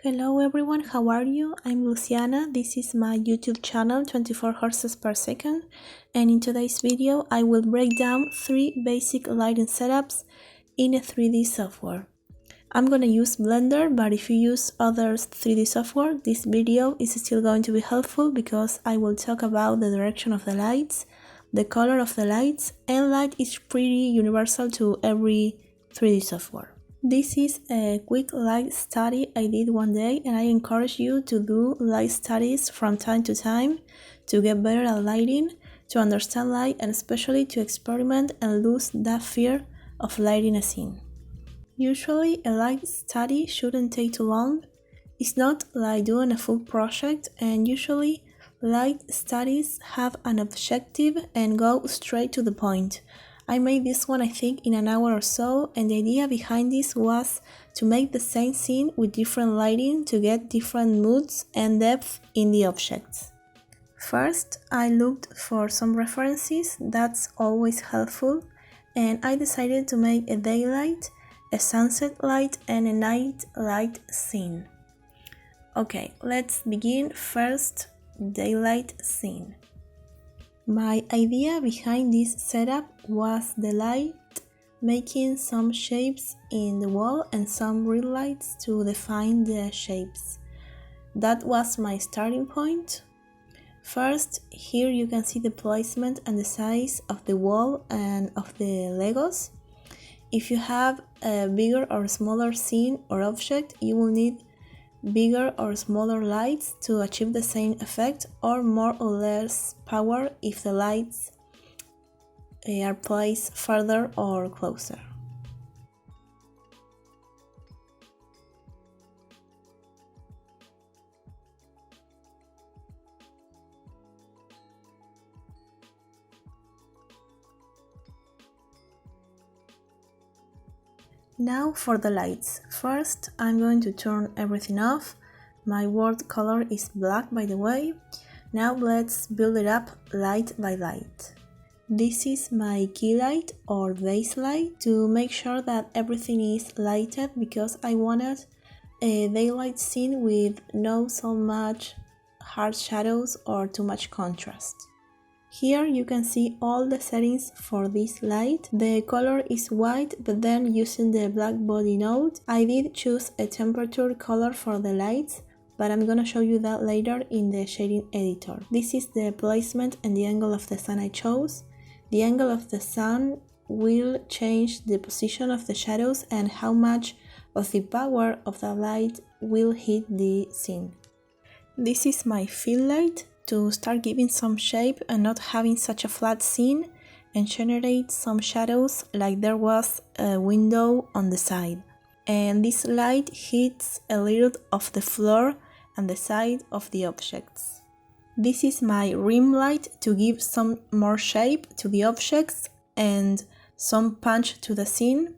Hello everyone, how are you? I'm Luciana. This is my YouTube channel 24 horses per second, and in today's video I will break down 3 basic lighting setups in a 3D software. I'm gonna use Blender, but if you use other 3D software, this video is still going to be helpful because I will talk about the direction of the lights, the color of the lights, and light is pretty universal to every 3D software. This is a quick light study I did one day, and I encourage you to do light studies from time to time to get better at lighting, to understand light, and especially to experiment and lose that fear of lighting a scene. Usually a light study shouldn't take too long. It's not like doing a full project, and usually light studies have an objective and go straight to the point. I made this one I think in an hour or so, and the idea behind this was to make the same scene with different lighting to get different moods and depth in the objects. First, I looked for some references, that's always helpful, and I decided to make a daylight, a sunset light, and a night light scene. Okay, let's begin. First, daylight scene. My idea behind this setup was the light making some shapes in the wall and some real lights to define the shapes. That was my starting point. First, here you can see the placement and the size of the wall and of the Legos. If you have a bigger or smaller scene or object, you will need bigger or smaller lights to achieve the same effect, or more or less power if the lights are placed further or closer. Now for the lights. First, I'm going to turn everything off. My world color is black, by the way. Now let's build it up light by light. This is my key light or base light to make sure that everything is lighted, because I wanted a daylight scene with no so much hard shadows or too much contrast. Here you can see all the settings for this light. The color is white, but then using the black body node, I did choose a temperature color for the lights, but I'm gonna show you that later in the shading editor. This is the placement and the angle of the sun I chose. The angle of the sun will change the position of the shadows and how much of the power of the light will hit the scene. This is my fill light to start giving some shape and not having such a flat scene, and generate some shadows like there was a window on the side. And this light hits a little of the floor and the side of the objects. This is my rim light to give some more shape to the objects and some punch to the scene.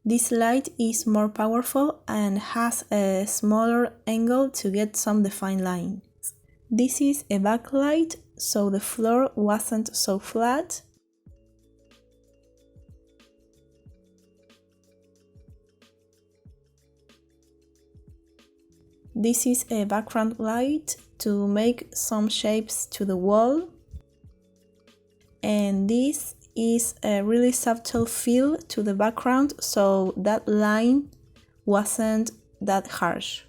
This light is more powerful and has a smaller angle to get some defined line. This is a backlight, so the floor wasn't so flat. This is a background light to make some shapes to the wall. And this is a really subtle feel to the background, so that line wasn't that harsh.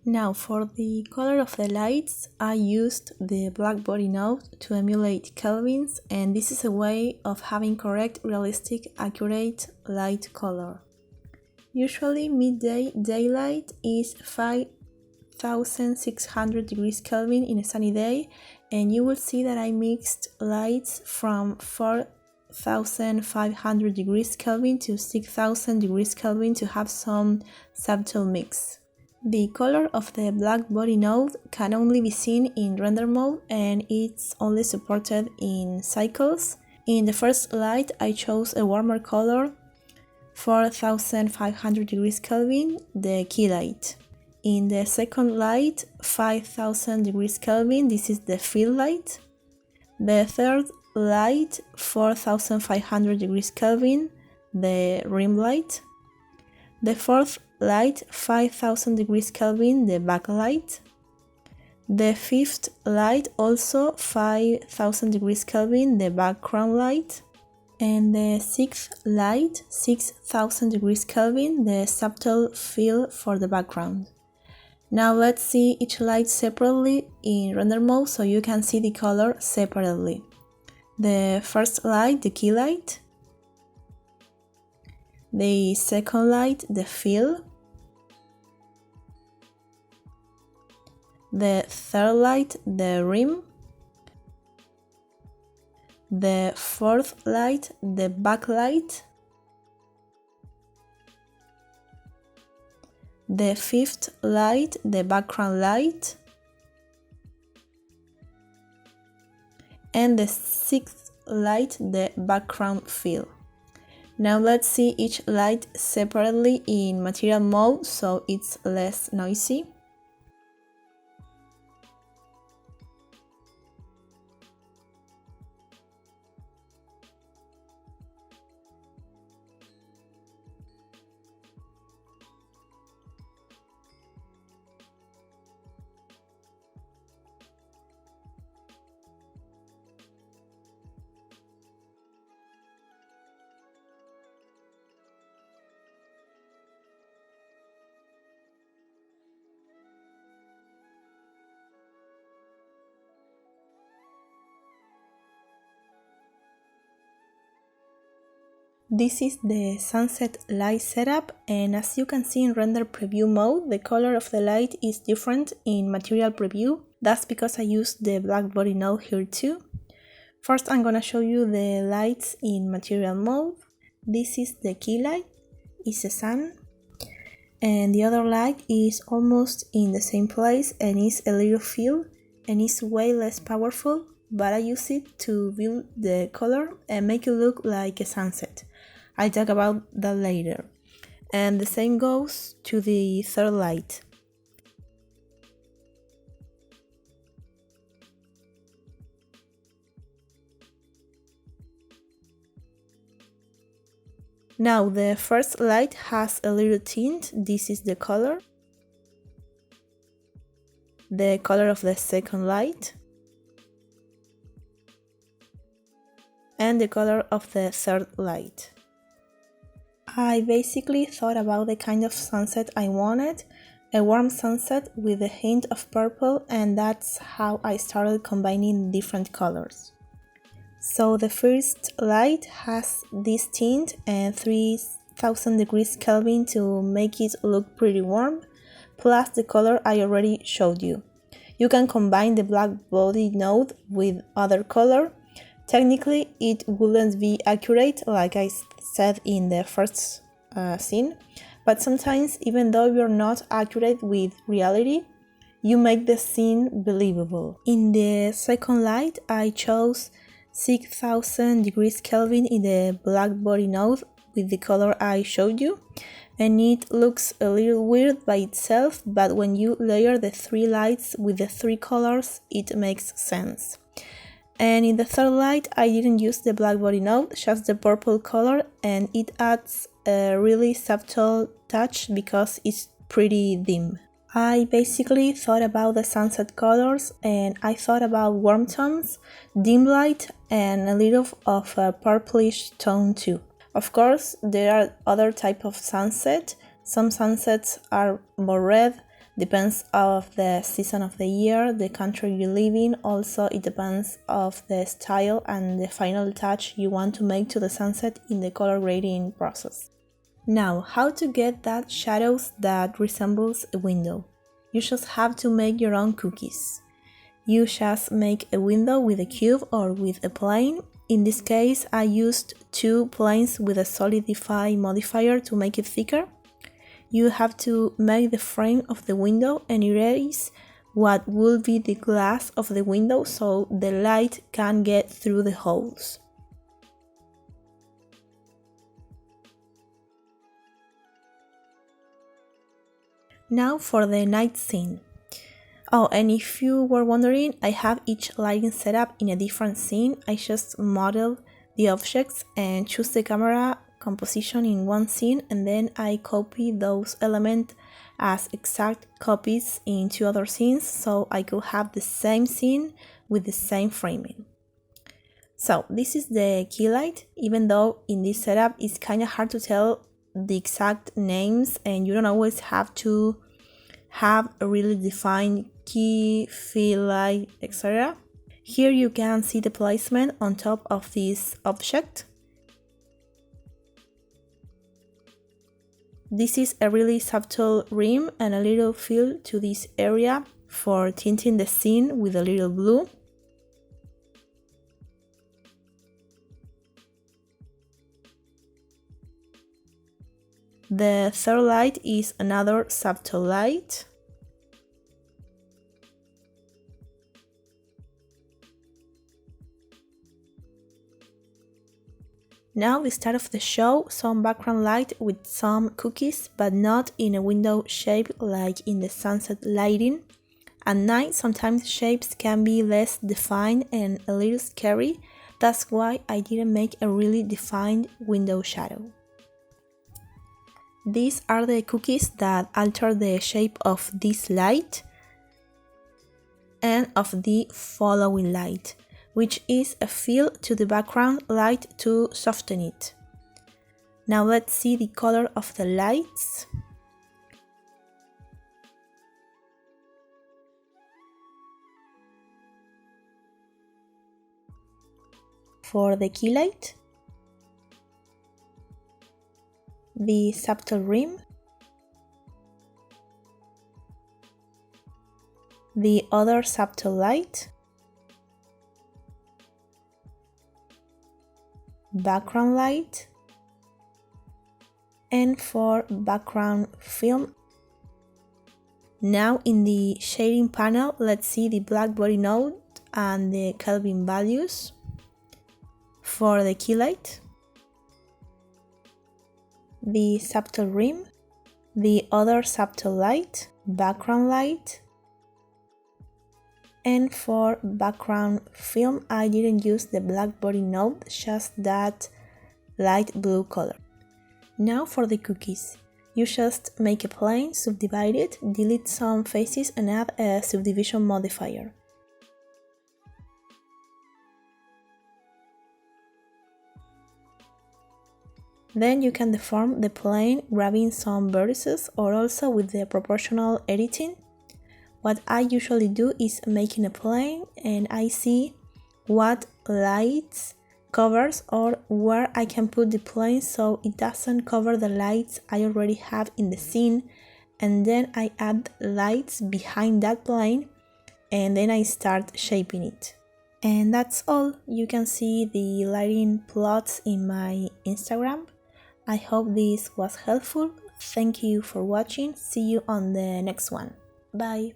Now for the color of the lights, I used the black body node to emulate Kelvins, and this is a way of having correct, realistic, accurate light color. Usually midday daylight is 5600 degrees Kelvin in a sunny day, and you will see that I mixed lights from 4500 degrees Kelvin to 6000 degrees Kelvin to have some subtle mix. The color of the black body node can only be seen in render mode, and it's only supported in cycles. In the first light I chose a warmer color, 4500 degrees Kelvin, the key light. In the second light, 5000 degrees Kelvin, this is the fill light. The third light, 4500 degrees Kelvin, the rim light. The fourth light 5000 degrees Kelvin, the backlight. The fifth light also 5000 degrees Kelvin, the background light. And the sixth light 6000 degrees Kelvin, the subtle fill for the background. Now let's see each light separately in render mode so you can see the color separately. The first light, the key light. The second light, the fill. The third light, the rim. The fourth light, the backlight. The fifth light, the background light. And the sixth light, the background fill. Now let's see each light separately in material mode so it's less noisy. This is the sunset light setup, and as you can see in render preview mode, the color of the light is different in material preview. That's because I used the black body node here too. First I'm gonna show you the lights in material mode. This is the key light, it's a sun. And the other light is almost in the same place and is a little fill and is way less powerful, but I use it to build the color and make it look like a sunset. I'll talk about that later. And the same goes to the third light. Now the first light has a little tint, this is the color. The color of the second light. And the color of the third light. I basically thought about the kind of sunset I wanted, a warm sunset with a hint of purple, and that's how I started combining different colors. So the first light has this tint and 3000 degrees Kelvin to make it look pretty warm, plus the color I already showed you. You can combine the black body node with other color. Technically it wouldn't be accurate like I said in the first scene, but sometimes even though you're not accurate with reality, you make the scene believable. In the second light I chose 6000 degrees Kelvin in the black body node with the color I showed you, and it looks a little weird by itself, but when you layer the three lights with the three colors it makes sense. And in the third light I didn't use the black body node, just the purple color, and it adds a really subtle touch because it's pretty dim. I basically thought about the sunset colors, and I thought about warm tones, dim light, and a little of a purplish tone too. Of course, there are other types of sunset. Some sunsets are more red, depends of the season of the year, the country you live in. Also, it depends of the style and the final touch you want to make to the sunset in the color grading process. Now, how to get that shadows that resembles a window? You just have to make your own cookies. You just make a window with a cube or with a plane. In this case, I used two planes with a solidify modifier to make it thicker. You have to make the frame of the window and erase what will be the glass of the window so the light can get through the holes. Now for the night scene. Oh, and if you were wondering, I have each lighting setup in a different scene. I just model the objects and choose the camera composition in one scene, and then I copy those elements as exact copies in two other scenes so I could have the same scene with the same framing. So this is the key light, even though in this setup it's kind of hard to tell the exact names and you don't always have to have a really defined key, fill light, etc. Here you can see the placement on top of this object. This is a really subtle rim and a little fill to this area for tinting the scene with a little blue. The third light is another subtle light. Now the start of the show, some background light with some cookies, but not in a window shape like in the sunset lighting. At night sometimes shapes can be less defined and a little scary, that's why I didn't make a really defined window shadow. These are the cookies that alter the shape of this light and of the following light, which is a fill to the background light to soften it. Now let's see the color of the lights. For the key light, the subtle rim, the other subtle light, background light, and for background film. Now in the shading panel, let's see the black body node and the Kelvin values. For the key light, the subtle rim, the other subtle light, background light, and for background film I didn't use the black body node, just that light blue color. Now for the cookies, you just make a plane, subdivide it, delete some faces and add a subdivision modifier. Then you can deform the plane grabbing some vertices or also with the proportional editing. What I usually do is making a plane and I see what lights covers or where I can put the plane so it doesn't cover the lights I already have in the scene, and then I add lights behind that plane and then I start shaping it. And that's all. You can see the lighting plots in my Instagram. I hope this was helpful. Thank you for watching. See you on the next one. Bye.